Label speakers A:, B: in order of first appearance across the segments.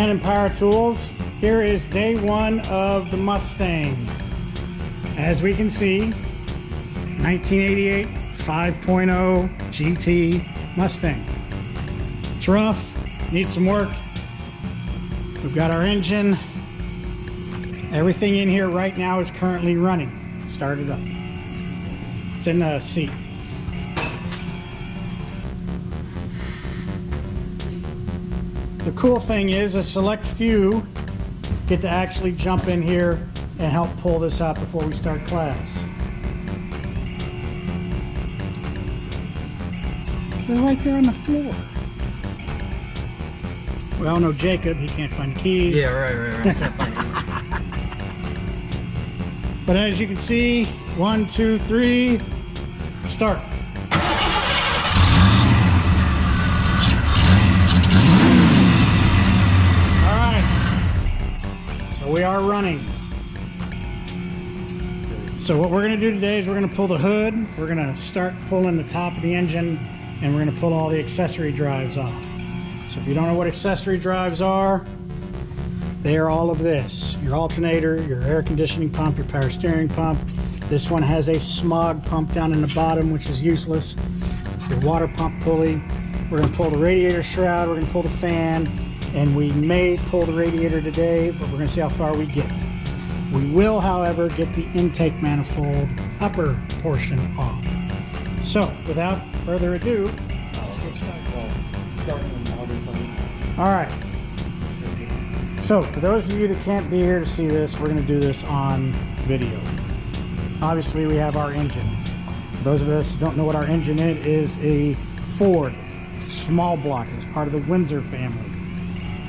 A: Brandon Power Tools. Here is day one of the Mustang. As we can see, 1988 5.0 GT Mustang. It's rough, needs some work. We've got our engine. Everything in here right now is currently running. Start it up. It's in the seat. The cool thing is a select few get to actually jump in here and help pull this out before we start class. They're right there on the floor. We all know Jacob, he can't find the keys.
B: Yeah, right. I can't find it.
A: But as you can see, 1, 2, 3, start. We are running. So what we're going to do today is we're going to pull the hood, we're going to start pulling the top of the engine, and we're going to pull all the accessory drives off. So if you don't know what accessory drives are, they are all of this. Your alternator, your air conditioning pump, your power steering pump. This one has a smog pump down in the bottom, which is useless. Your water pump pulley. We're going to pull the radiator shroud, we're going to pull the fan, and we may pull the radiator today, but we're going to see how far we get. We will, however, get the intake manifold upper portion off. So, without further ado, let's get started. All right. So, for those of you that can't be here to see this, we're going to do this on video. Obviously, we have our engine. For those of us who don't know what our engine is a Ford small block. It's part of the Windsor family.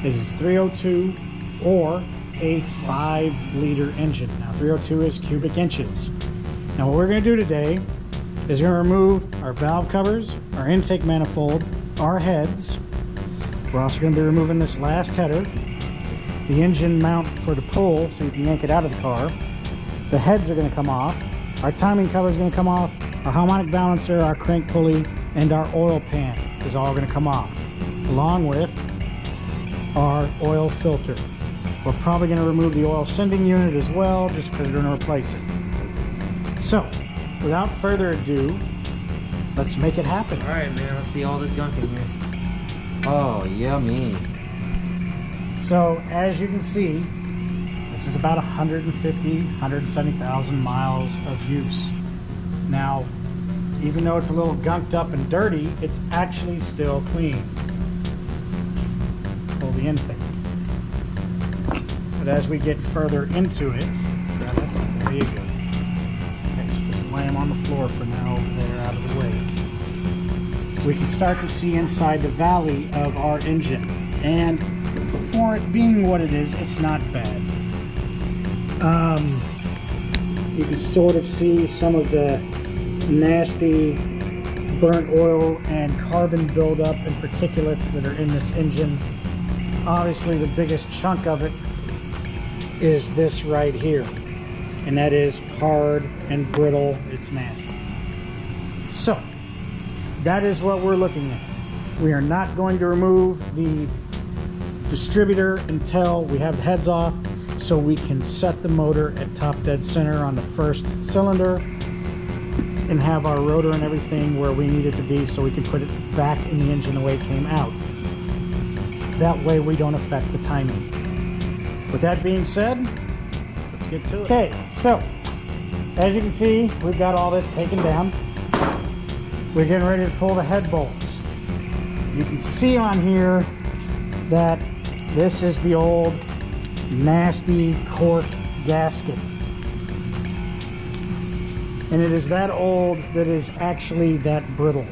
A: It is 302 or a 5-liter engine. Now 302 is cubic inches. Now what we're going to do today is we're going to remove our valve covers, our intake manifold, our heads. We're also going to be removing this last header, the engine mount for the pull so you can yank it out of the car. The heads are going to come off. Our timing cover is going to come off. Our harmonic balancer, our crank pulley, and our oil pan is all going to come off, along with our oil filter. We're probably going to remove the oil sending unit as well, just because we're going to replace it. So, without further ado, let's make it happen.
B: Alright, man, let's see all this gunk in here. Oh, yummy.
A: So, as you can see, this is about 170,000 miles of use. Now, even though it's a little gunked up and dirty, it's actually still clean. Pull the intake. But as we get further into it, there you go. Okay, so just lay them on the floor for now over there out of the way. We can start to see inside the valley of our engine. And for it being what it is, it's not bad. You can sort of see some of the nasty burnt oil and carbon buildup and particulates that are in this engine. Obviously the biggest chunk of it is this right here, and that is hard and brittle. It's nasty. So that is what we're looking at. We are not going to remove the distributor until we have the heads off, so we can set the motor at top dead center on the first cylinder and have our rotor and everything where we need it to be, so we can put it back in the engine the way it came out. That way we don't affect the timing. With that being said, let's get to it. Okay, so as you can see, we've got all this taken down. We're getting ready to pull the head bolts. You can see on here that this is the old nasty cork gasket. And it is that old that is actually that brittle.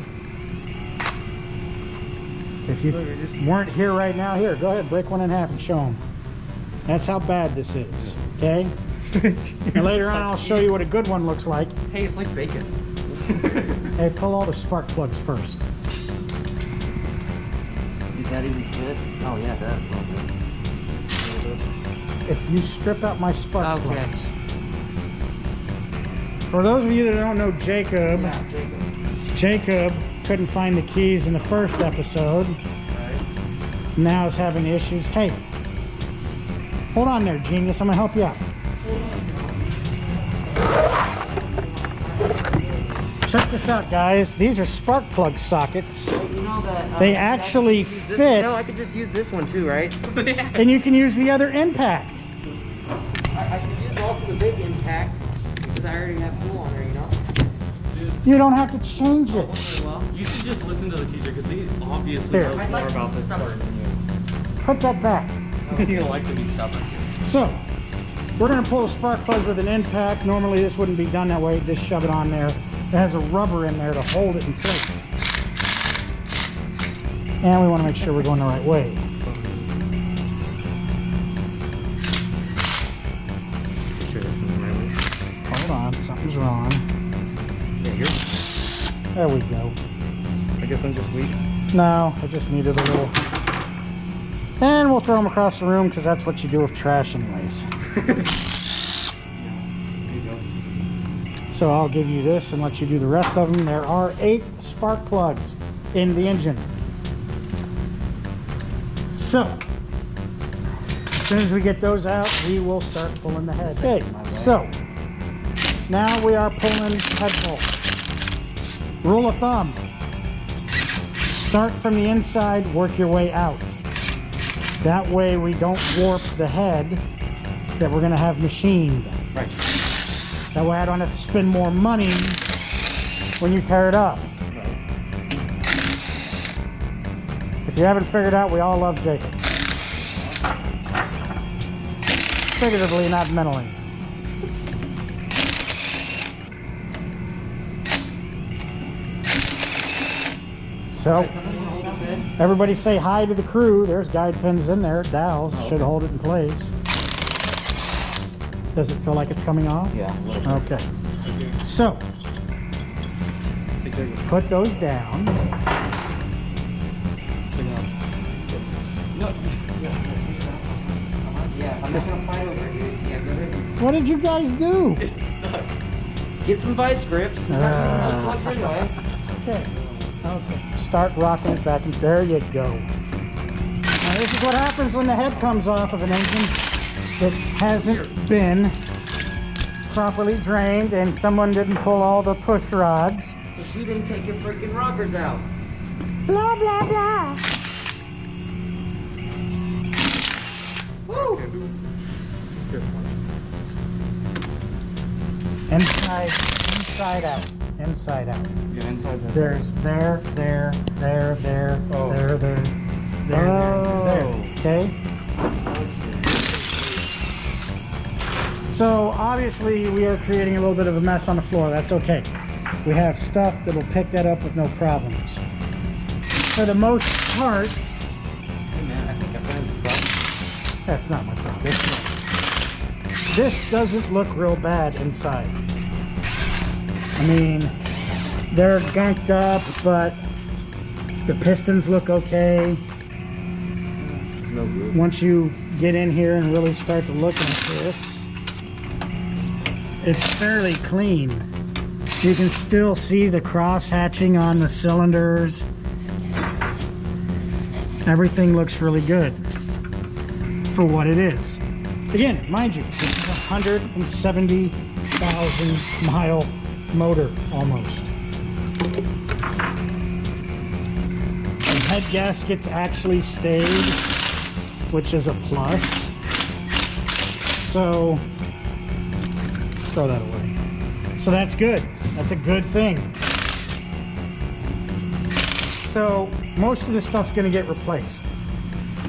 A: If you weren't here right now, here, go ahead, break one in half and show them. That's how bad this is, okay? And later on, I'll show you what a good one looks like.
B: Hey, it's like bacon.
A: Hey, pull all the spark plugs first.
B: Does that even fit? Oh, yeah, it does.
A: If you strip out my spark
B: Okay.
A: plugs. For those of you that don't know Jacob, Jacob couldn't find the keys in the first episode.
B: Right.
A: Now is having issues. Hey, Hold on there, genius. I'm gonna help you out. Check this out, guys. These are spark plug sockets.
B: You know that
A: They actually fit.
B: No, I could just use this one too, right?
A: And you can use the other impact.
B: I could use also the big impact because I already have glue on there, you know.
A: You don't have to change it.
B: Okay, well,
C: You should just listen to the teacher because he obviously
A: Here.
C: knows
B: I'd
C: more
B: like to
C: about
B: be
C: this sport
B: stubborn.
C: than
A: Put that back.
C: you. You don't like to be stubborn.
A: So, we're gonna pull a spark plug with an impact. Normally this wouldn't be done that way. Just shove it on there. It has a rubber in there to hold it in place. And we wanna make sure we're going the right way. Hold on, something's wrong.
C: Yeah, you're.
A: There we go.
C: I guess I'm just weak.
A: No, I just needed a little. And we'll throw them across the room because that's what you do with trash anyways.
C: There you go.
A: So I'll give you this and let you do the rest of them. There are 8 spark plugs in the engine. So, as soon as we get those out, we will start pulling the head. Okay, so now we are pulling head bolts. Rule of thumb, start from the inside, work your way out. That way we don't warp the head that we're gonna have machined.
C: Right.
A: That way I don't have to spend more money when you tear it up. If you haven't figured out, we all love Jacob. Figuratively, not mentally. So, everybody say hi to the crew. There's guide pins in there. Dowels should hold it in place. Does it feel like it's coming off?
B: yeah.
A: Okay. So, put those down.
C: No.
B: Yeah, I'm not gonna fight over it, dude. Yeah, go ahead.
A: What did you guys do?
C: It's stuck.
B: Get some vice grips. Start using those plugs anyway.
A: Okay. Okay. Start rocking it back, and there you go. Now this is what happens when the head comes off of an engine that hasn't been properly drained and someone didn't pull all the push rods.
B: But you didn't take your freaking rockers out.
A: Blah, blah, blah.
B: Woo!
A: Inside out. Inside out.
C: Yeah, inside that.
A: There's there,
C: Oh.
A: there. Okay? So obviously we are creating a little bit of a mess on the floor. That's okay. We have stuff that'll pick that up with no problems. For the most part,
B: Hey man, I think I found the problem.
A: that's not my problem. This doesn't look real bad inside. I mean, they're gunked up, but the pistons look okay.
B: No glue.
A: Once you get in here and really start to look at this, it's fairly clean. You can still see the cross hatching on the cylinders. Everything looks really good for what it is. Again, mind you, this is a 170,000 mile motor almost. The head gaskets actually stayed, which is a plus. So throw that away. So that's good. That's a good thing. So most of this stuff's going to get replaced.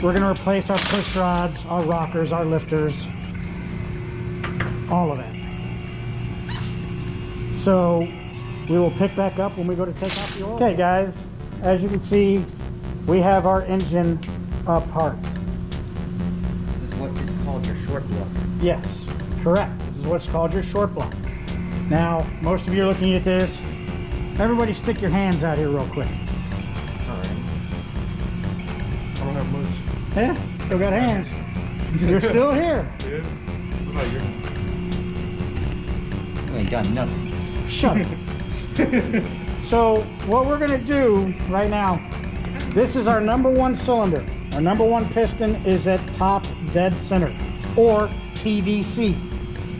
A: We're going to replace our push rods, our rockers, our lifters, all of that. So we will pick back up when we go to take off the oil. Okay guys, as you can see, we have our engine apart.
B: This is what is called your short block.
A: Yes, correct. This is what's called your short block. Now, most of you are looking at this. Everybody stick your hands out here real quick.
C: Alright. I don't have much.
A: Yeah, still got hands. You're still here.
C: Dude, what about your hands?
B: You ain't done nothing.
A: Shut up. So what we're gonna do right now, this is our number 1 cylinder. Our number 1 piston is at top dead center. or TDC.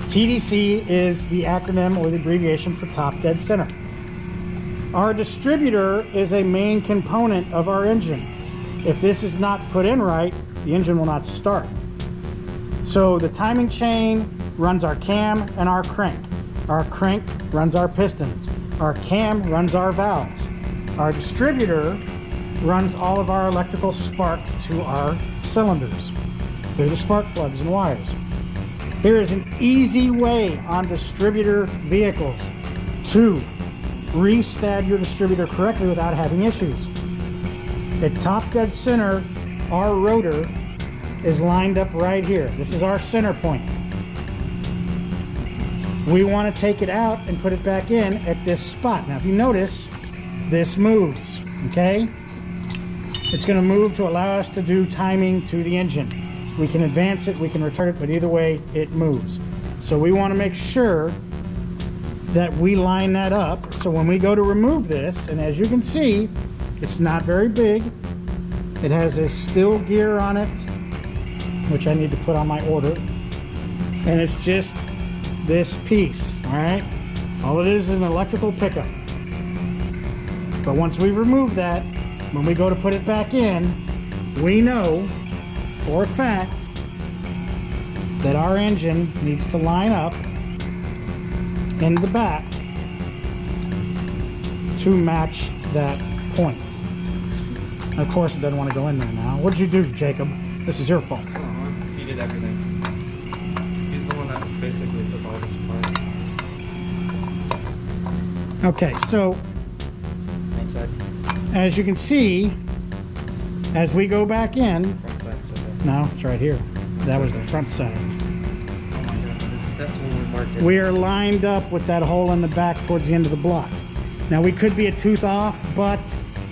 A: TDC is the acronym or the abbreviation for top dead center. Our distributor is a main component of our engine. If this is not put in right, the engine will not start. So the timing chain runs our cam and our crank. Our crank runs our pistons. Our cam runs our valves. Our distributor runs all of our electrical spark to our cylinders through the spark plugs and wires. There is an easy way on distributor vehicles to restab your distributor correctly without having issues. At top dead center, our rotor is lined up right here. This is our center point. We want to take it out and put it back in at this spot. Now if you notice, this moves, okay? It's going to move to allow us to do timing to the engine. We can advance it, we can retard it, but either way it moves. So we want to make sure that we line that up so when we go to remove this, and as you can see, it's not very big. It has a still gear on it, which I need to put on my order, and it's just this piece. All right, all it is an electrical pickup. But once we remove that, when we go to put it back in, we know for a fact that our engine needs to line up in the back to match that point. And of course it doesn't want to go in there now. What'd you do, Jacob? This is your fault.
C: He did everything. He's the one that basically took all this apart.
A: Okay, so
C: Front side.
A: as you can see, as we go back in,
C: Front side. It's okay.
A: no, it's right here. That was the front side.
C: Oh my god. That's when we marked it.
A: We are lined up with that hole in the back towards the end of the block. Now we could be a tooth off, but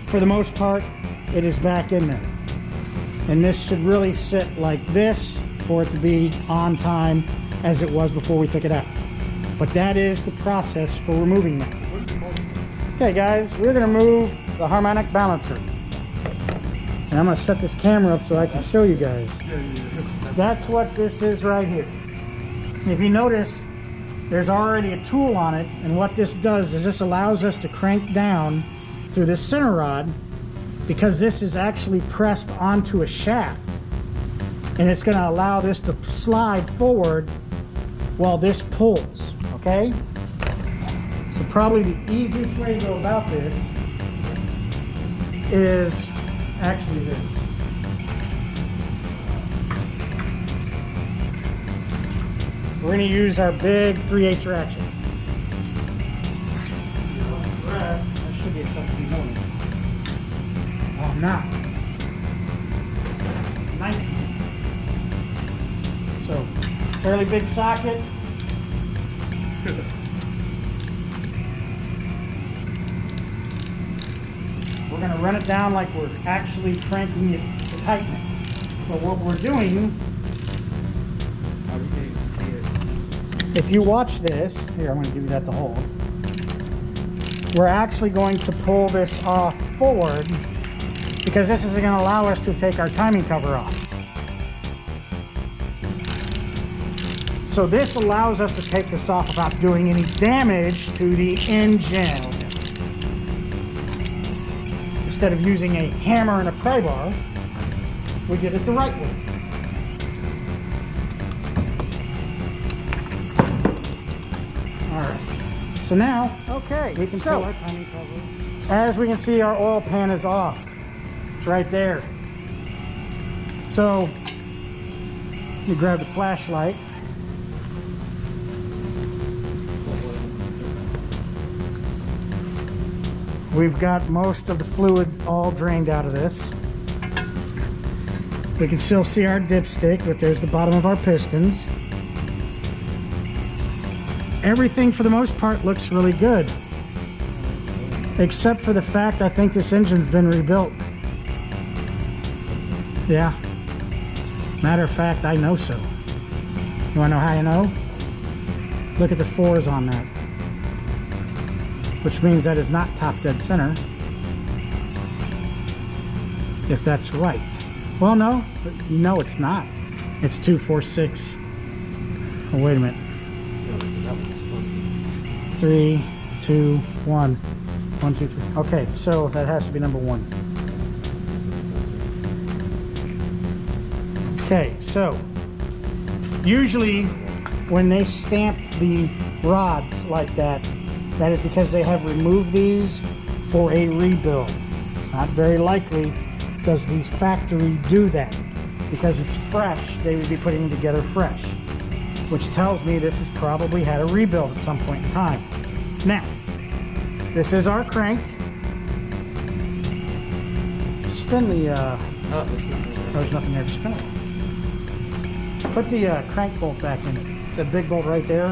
A: for the most part, it is back in there. And this should really sit like this for it to be on time as it was before we took it out. But that is the process for removing that. Okay guys, we're gonna move the harmonic balancer. And I'm gonna set this camera up so I can show you guys. That's what this is right here. If you notice, there's already a tool on it, and what this does is this allows us to crank down through this center rod, because this is actually pressed onto a shaft, and it's going to allow this to slide forward while this pulls. Okay, so probably the easiest way to go about this is actually this. We're going to use our big 3/8 ratchet. There should be something going. Oh, not. 19. So, fairly big socket. We're going to run it down like we're actually cranking it to tighten it. But what we're doing, if you watch this, here I'm going to give you that to hold. We're actually going to pull this off forward because this is going to allow us to take our timing cover off. So this allows us to take this off without doing any damage to the engine. Instead of using a hammer and a pry bar, we did it the right way. Alright, so now, okay, we can pull our timing cover. As we can see, our oil pan is off. It's right there. So, you grab the flashlight. We've got most of the fluid all drained out of this. We can still see our dipstick, but there's the bottom of our pistons. Everything for the most part looks really good. Except for the fact I think this engine's been rebuilt. Yeah. Matter of fact, I know so. You wanna know how you know? Look at the 4s on that. Which means that is not top dead center. If that's right. Well, no, but you know it's not. It's 246. Oh, wait a minute.
B: No, because that one's supposed to
A: 3, 2, 1. 1, 2, 3. Okay, so that has to be number 1. Okay, so usually when they stamp the rods like that, that is because they have removed these for a rebuild. Not very likely does the factory do that. Because it's fresh, they would be putting them together fresh. Which tells me this has probably had a rebuild at some point in time. Now, this is our crank. Spin the,
B: Oh, there's nothing there.
A: there's nothing there to spin it. Put the crank bolt back in it. It's a big bolt right there.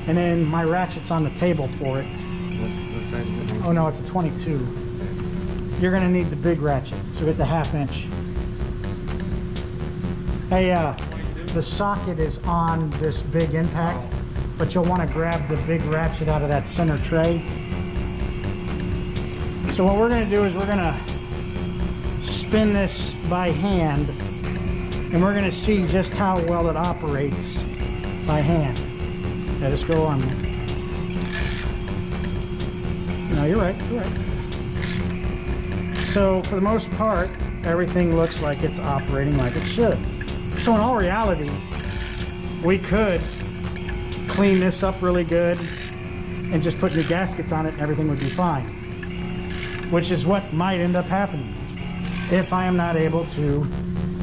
A: And then my ratchet's on the table for it.
B: What size is it?
A: Oh no, it's a 22. You're gonna need the big ratchet, so get the 1/2 inch. Hey, the socket is on this big impact, but you'll want to grab the big ratchet out of that center tray. So what we're gonna do is we're gonna spin this by hand, and we're gonna see just how well it operates by hand. Let us go on. No, you're right, you're right. So for the most part, everything looks like it's operating like it should. So in all reality, we could clean this up really good and just put new gaskets on it and everything would be fine. Which is what might end up happening if I am not able to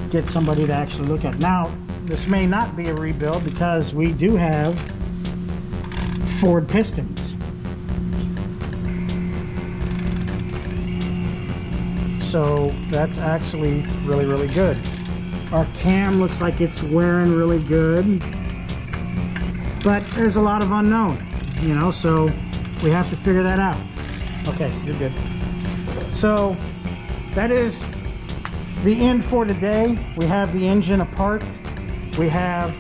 A: get somebody to actually look at it. Now, this may not be a rebuild because we do have Ford pistons. So that's actually really, really good. Our cam looks like it's wearing really good, but there's a lot of unknown, you know, so we have to figure that out. Okay, you're good. So that is the end for today. We have the engine apart. We have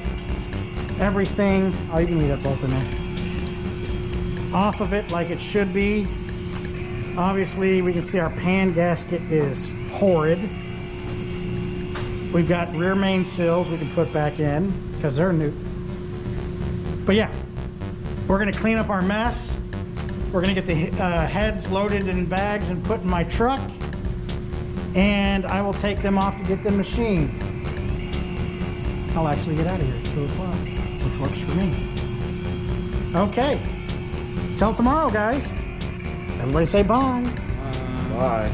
A: everything. Oh, you can leave that bolt in there. Off of it like it should be. Obviously, we can see our pan gasket is horrid. We've got rear main sills we can put back in because they're new. But yeah, we're gonna clean up our mess. We're gonna get the heads loaded in bags and put in my truck. And I will take them off to get them machined. I'll actually get out of here at 2 o'clock, which works for me. Okay, till tomorrow, guys. Everybody say bye.
C: Bye.